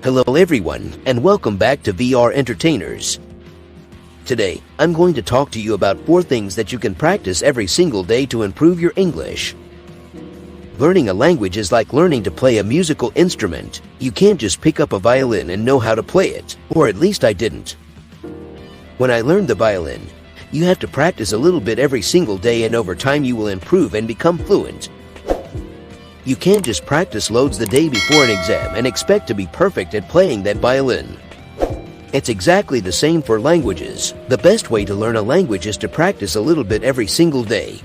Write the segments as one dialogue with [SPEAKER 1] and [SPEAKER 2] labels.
[SPEAKER 1] Hello everyone, and welcome back to VR Entertainers. Today, I'm going to talk to you about 4 things that you can practice every single day to improve your English. Learning a language is like learning to play a musical instrument. You can't just pick up a violin and know how to play it, or at least I didn't. When I learned the violin, you have to practice a little bit every single day, and over time you will improve and become fluent. You can't just practice loads the day before an exam and expect to be perfect at playing that violin. It's exactly the same for languages. The best way to learn a language is to practice a little bit every single day.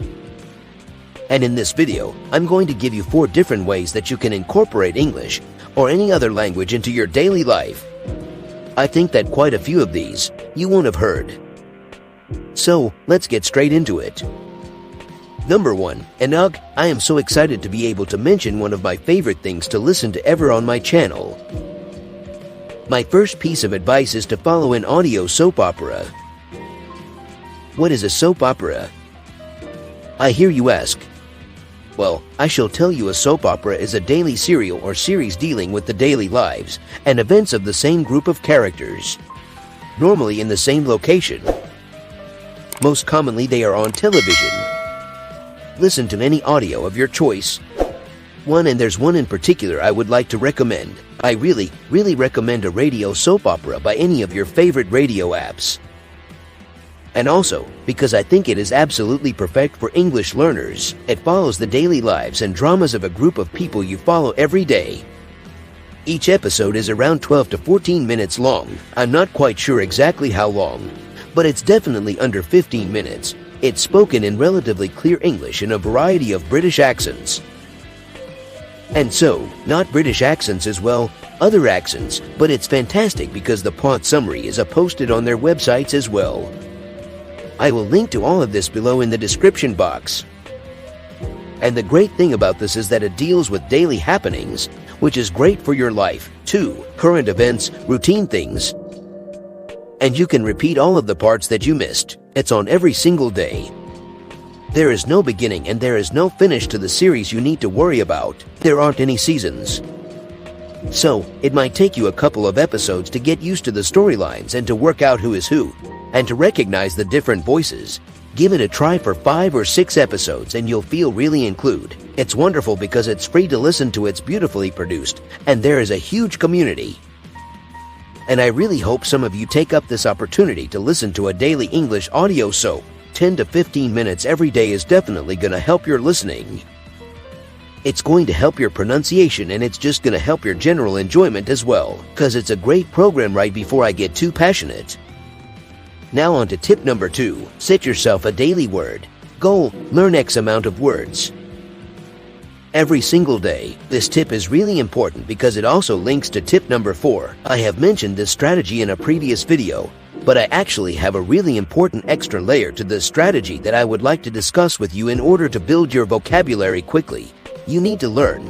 [SPEAKER 1] And in this video, I'm going to give you 4 different ways that you can incorporate English or any other language into your daily life. I think that quite a few of these you won't have heard. So, let's get straight into it. Number 1, and I am so excited to be able to mention one of my favorite things to listen to ever on my channel. My first piece of advice is to follow an audio soap opera. What is a soap opera? I hear you ask. Well, I shall tell you, a soap opera is a daily serial or series dealing with the daily lives and events of the same group of characters, normally in the same location. Most commonly they are on television. Listen to any audio of your choice. And there's one in particular I would like to recommend. I really recommend a radio soap opera by any of your favorite radio apps. And also, because I think it is absolutely perfect for English learners, it follows the daily lives and dramas of a group of people you follow every day. Each episode is around 12 to 14 minutes long. I'm not quite sure exactly how long, but it's definitely under 15 minutes. It's spoken in relatively clear English in a variety of British accents. And so, not British accents as well, other accents, but it's fantastic because the plot summary is posted on their websites as well. I will link to all of this below in the description box. And the great thing about this is that it deals with daily happenings, which is great for your life, too, current events, routine things. And you can repeat all of the parts that you missed. It's on every single day. There is no beginning and there is no finish to the series you need to worry about. There aren't any seasons. So, it might take you a couple of episodes to get used to the storylines and to work out who is who, and to recognize the different voices. Give it a try for 5 or 6 episodes and you'll feel really included. It's wonderful because it's free to listen to, it's beautifully produced, and there is a huge community. And I really hope some of you take up this opportunity to listen to a daily English audio soap. 10 to 15 minutes every day is definitely going to help your listening. It's going to help your pronunciation, and it's just going to help your general enjoyment as well, because it's a great program. Right before I get too passionate. Now on to tip number 2. Set yourself a daily word goal. Learn X amount of words every single day. This tip is really important because it also links to tip number 4. I have mentioned this strategy in a previous video, but I actually have a really important extra layer to this strategy that I would like to discuss with you in order to build your vocabulary quickly. You need to learn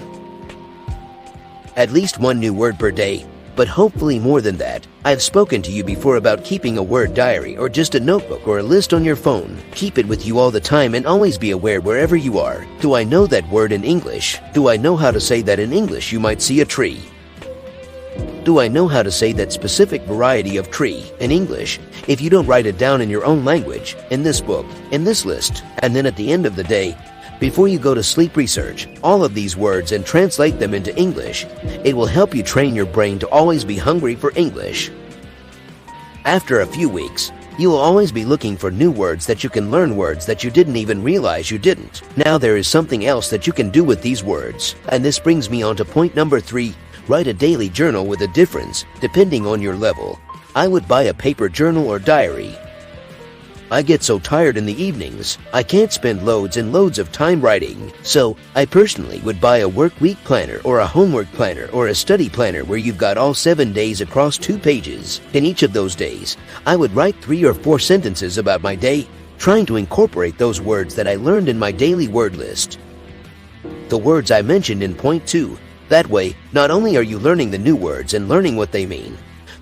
[SPEAKER 1] at least 1 new word per day, but hopefully more than that. I've spoken to you before about keeping a word diary or just a notebook or a list on your phone. Keep it with you all the time and always be aware wherever you are. Do I know that word in English? Do I know how to say that in English? You might see a tree. Do I know how to say that specific variety of tree in English? If you don't write it down in your own language, in this book, in this list, and then at the end of the day, before you go to sleep, research all of these words and translate them into English. It will help you train your brain to always be hungry for English. After a few weeks, you will always be looking for new words that you can learn, words that you didn't even realize you didn't. Now there is something else that you can do with these words, and this brings me on to point number 3. Write a daily journal with a difference, depending on your level. I would buy a paper journal or diary. I get so tired in the evenings, I can't spend loads and loads of time writing. So, I personally would buy a work week planner or a homework planner or a study planner where you've got all 7 days across 2 pages. In each of those days, I would write 3 or 4 sentences about my day, trying to incorporate those words that I learned in my daily word list. The words I mentioned in point 2. That way, not only are you learning the new words and learning what they mean,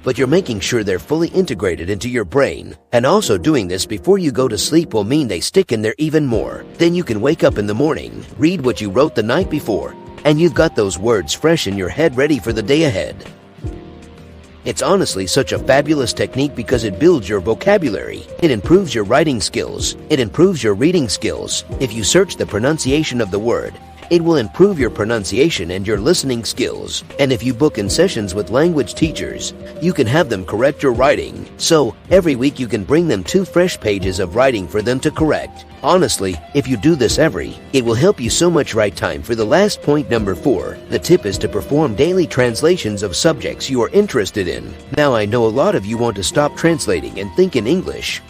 [SPEAKER 1] but you're making sure they're fully integrated into your brain. And also doing this before you go to sleep will mean they stick in there even more. Then you can wake up in the morning, read what you wrote the night before, and you've got those words fresh in your head ready for the day ahead. It's honestly such a fabulous technique because it builds your vocabulary. It improves your writing skills. It improves your reading skills. If you search the pronunciation of the word, it will improve your pronunciation and your listening skills. And if you book in sessions with language teachers, you can have them correct your writing. So, every week you can bring them 2 fresh pages of writing for them to correct. Honestly, if you do this it will help you so much. Right, time for the last point, number 4. The tip is to perform daily translations of subjects you are interested in. Now, I know a lot of you want to stop translating and think in English.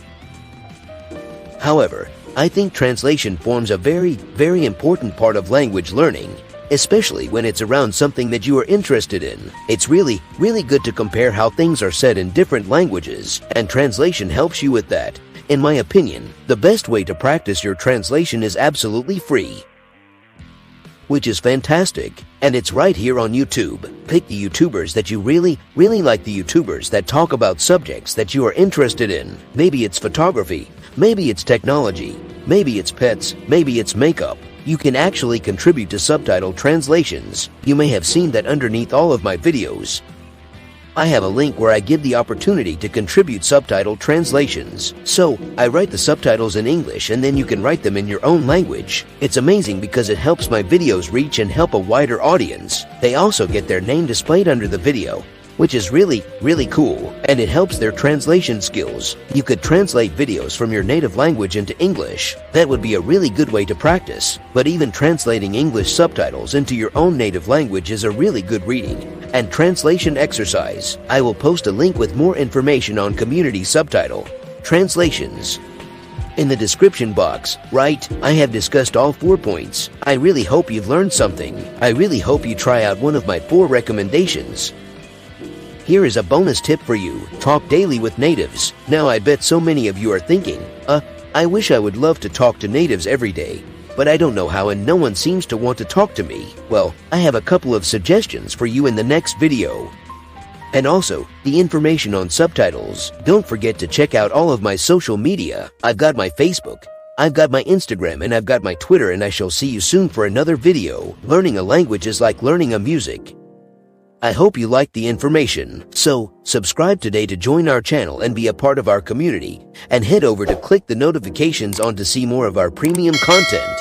[SPEAKER 1] However, I think translation forms a very, very important part of language learning, especially when it's around something that you are interested in. It's really, really good to compare how things are said in different languages, and translation helps you with that. In my opinion, the best way to practice your translation is absolutely free, which is fantastic. And it's right here on YouTube. Pick the YouTubers that you really, really like, the YouTubers that talk about subjects that you are interested in. Maybe it's photography, maybe it's technology, maybe it's pets, maybe it's makeup. You can actually contribute to subtitle translations. You may have seen that underneath all of my videos, I have a link where I give the opportunity to contribute subtitle translations. So, I write the subtitles in English and then you can write them in your own language. It's amazing because it helps my videos reach and help a wider audience. They also get their name displayed under the video, which is really, really cool, and it helps their translation skills. You could translate videos from your native language into English. That would be a really good way to practice. But even translating English subtitles into your own native language is a really good reading and translation exercise. I will post a link with more information on community subtitle translations in the description box. Right, I have discussed all 4 points. I really hope you've learned something. I really hope you try out one of my 4 recommendations. Here is a bonus tip for you. Talk daily with natives. Now, I bet so many of you are thinking, I wish I would love to talk to natives every day, but I don't know how and no one seems to want to talk to me. Well, I have a couple of suggestions for you in the next video. And also, the information on subtitles. Don't forget to check out all of my social media. I've got my Facebook, I've got my Instagram, and I've got my Twitter, and I shall see you soon for another video. Learning a language is like learning a music. I hope you liked the information. So, subscribe today to join our channel and be a part of our community, and head over to click the notifications on to see more of our premium content.